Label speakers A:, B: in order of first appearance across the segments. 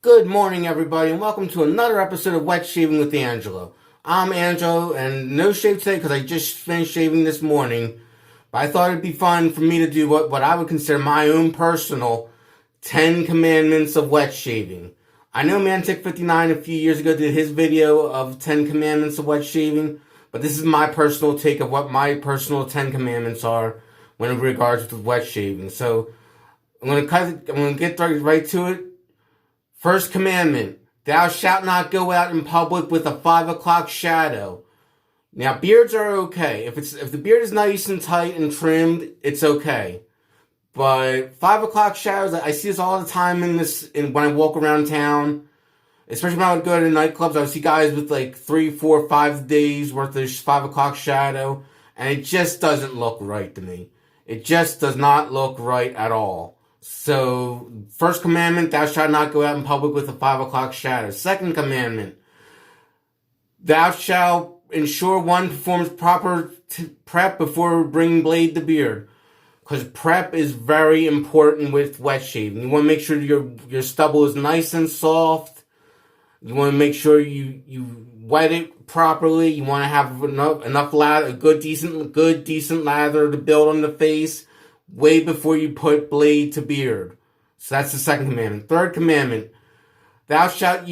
A: Good morning, everybody, and welcome to another episode of Wet Shaving with Angelo. I'm Angelo, and no shave today because I just finished shaving this morning. But I thought it'd be fun for me to do what I would consider my own personal 10 commandments of wet shaving. I know Mantic59 a few years ago did his video of 10 commandments of wet shaving, but this is my personal take of what my personal 10 commandments are when it regards to wet shaving. So I'm gonna get right to it. First commandment, thou shalt not go out in public with a 5 o'clock shadow. Now, beards are okay. If the beard is nice and tight and trimmed, it's okay. But 5 o'clock shadows, I see this all the time when I walk around town. Especially when I would go to nightclubs, I would see guys with like 3, 4, 5 days worth of 5 o'clock shadow. And it just doesn't look right to me. It just does not look right at all. So, first commandment, thou shalt not go out in public with a 5 o'clock shadow. Second commandment, thou shalt ensure one performs proper prep before bringing blade to beard. Because prep is very important with wet shaving. You want to make sure your stubble is nice and soft. You want to make sure you wet it properly. You want to have enough lather, a good decent lather to build on the face way before you put blade to beard. So that's the second commandment. Third commandment, thou shalt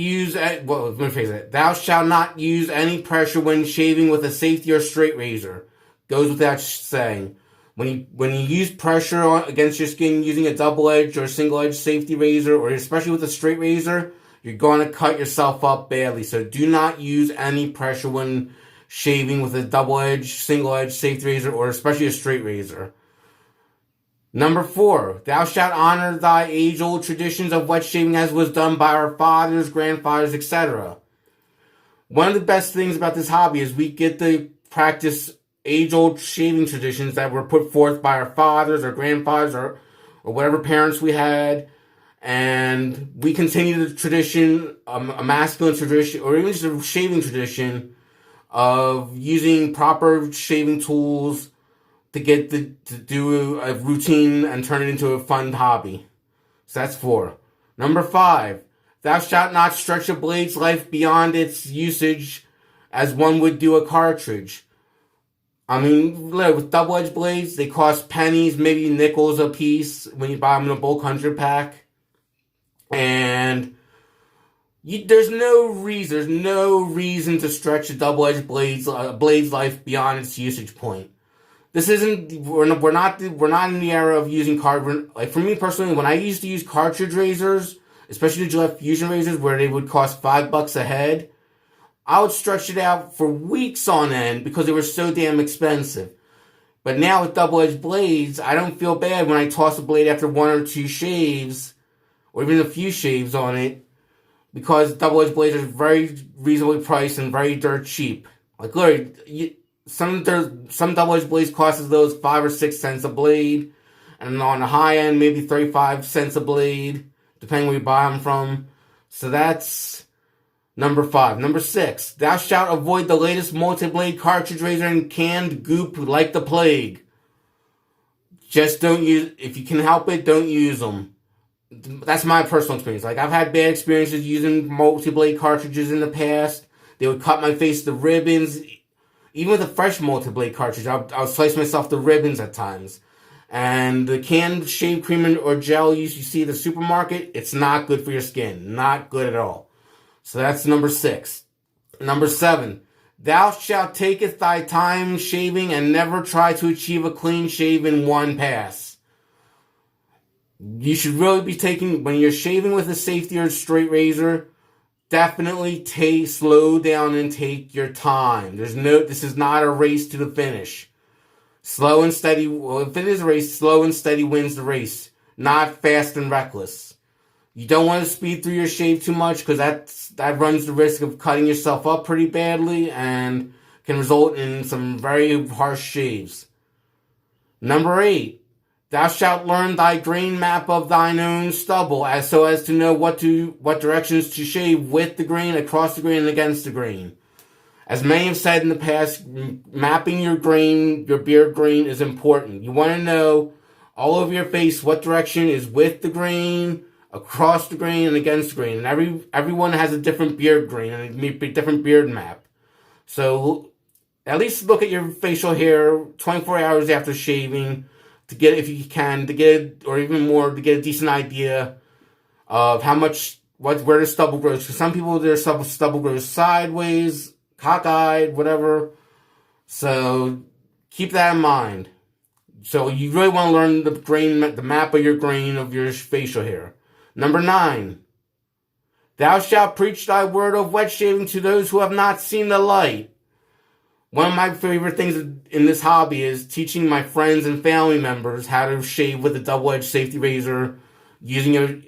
A: not use any pressure when shaving with a safety or straight razor. Goes without saying. When you use pressure against your skin using a double-edged or single-edged safety razor, or especially with a straight razor, you're going to cut yourself up badly. So do not use any pressure when shaving with a double-edged, single-edged safety razor, or especially a straight razor. Number 4, thou shalt honor thy age-old traditions of wet shaving as was done by our fathers, grandfathers, etc. One of the best things about this hobby is we get to practice age-old shaving traditions that were put forth by our fathers or grandfathers or whatever parents we had. And we continue the tradition, a masculine tradition, or even just a shaving tradition of using proper shaving tools to do a routine and turn it into a fun hobby. So that's 4. Number 5, thou shalt not stretch a blade's life beyond its usage as one would do a cartridge. I mean, with double-edged blades, they cost pennies, maybe nickels a piece when you buy them in a bulk 100 pack. And there's no reason to stretch a double-edged blade's life beyond its usage point. This isn't. We're not in the era of using like for me personally, when I used to use cartridge razors, especially the Gillette Fusion razors, where they would cost $5 a head, I would stretch it out for weeks on end because they were so damn expensive. But now with double-edged blades, I don't feel bad when I toss a blade after 1 or 2 shaves, or even a few shaves on it, because double-edged blades are very reasonably priced and very dirt cheap. Like literally, some double-edged blades cost as low as 5 or 6 cents a blade, and on the high end, maybe 35 cents a blade, depending where you buy them from. So that's number 5. Number 6, thou shalt avoid the latest multi-blade cartridge razor and canned goop like the plague. Just don't use, if you can help it, don't use them. That's my personal experience. Like, I've had bad experiences using multi-blade cartridges in the past. They would cut my face to ribbons. Even with a fresh multi-blade cartridge, I'll slice myself to ribbons at times. And the canned shave cream or gel you see at the supermarket, it's not good for your skin. Not good at all. So that's number 6. Number 7, thou shalt taketh thy time shaving and never try to achieve a clean shave in one pass. You should really be when you're shaving with a safety or straight razor, definitely slow down and take your time. This is not a race to the finish. Slow and steady, well, if it is a race, slow and steady wins the race, not fast and reckless. You don't want to speed through your shave too much because that runs the risk of cutting yourself up pretty badly and can result in some very harsh shaves. Number 8, thou shalt learn thy grain map of thine own stubble, so as to know what directions to shave with the grain, across the grain, and against the grain. As many have said in the past, mapping your beard grain is important. You want to know all over your face what direction is with the grain, across the grain and against the grain. And everyone has a different beard grain and a different beard map. So at least look at your facial hair 24 hours after shaving to get, if you can, to get, or even more, to get a decent idea of how much, where the stubble grows. For some people, their stubble grows sideways, cockeyed, whatever. So keep that in mind. So you really want to learn the map of your grain of your facial hair. Number 9. Thou shalt preach thy word of wet shaving to those who have not seen the light. One of my favorite things in this hobby is teaching my friends and family members how to shave with a double-edged safety razor, using a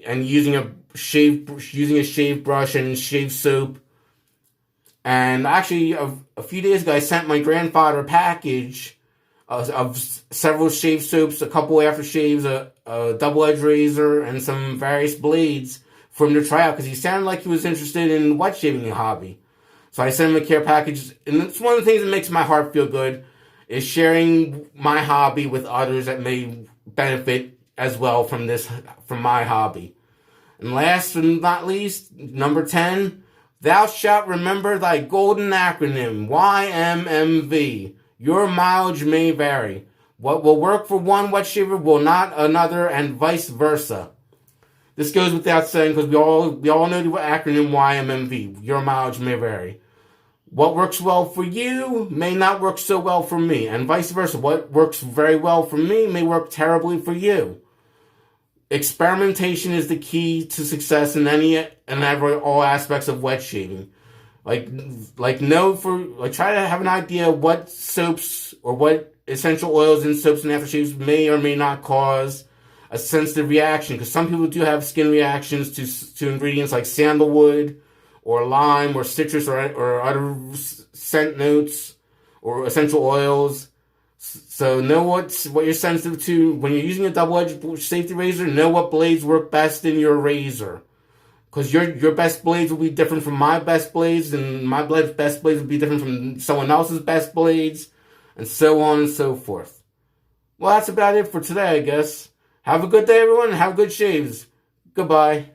A: shave brush and shave soap. And actually, a few days ago, I sent my grandfather a package of several shave soaps, a couple aftershaves, a double-edged razor, and some various blades for him to try out because he sounded like he was interested in wet shaving hobby. So I sent him a care package, and it's one of the things that makes my heart feel good, is sharing my hobby with others that may benefit as well from my hobby. And last but not least, number 10, thou shalt remember thy golden acronym, YMMV. Your mileage may vary. What will work for one wet shaver will not another, and vice versa. This goes without saying because we all know the acronym YMMV. Your mileage may vary. What works well for you may not work so well for me, and vice versa. What works very well for me may work terribly for you. Experimentation is the key to success in all aspects of wet shaving. Try to have an idea what soaps or what essential oils in soaps and aftershaves may or may not cause a sensitive reaction, because some people do have skin reactions to ingredients like sandalwood or lime or citrus or other scent notes or essential oils. So know what you're sensitive to. When you're using a double-edged safety razor, know what blades work best in your razor. Because your best blades will be different from my best blades, and my best blades will be different from someone else's best blades, and so on and so forth. Well, that's about it for today, I guess. Have a good day, everyone, and have good shaves. Goodbye.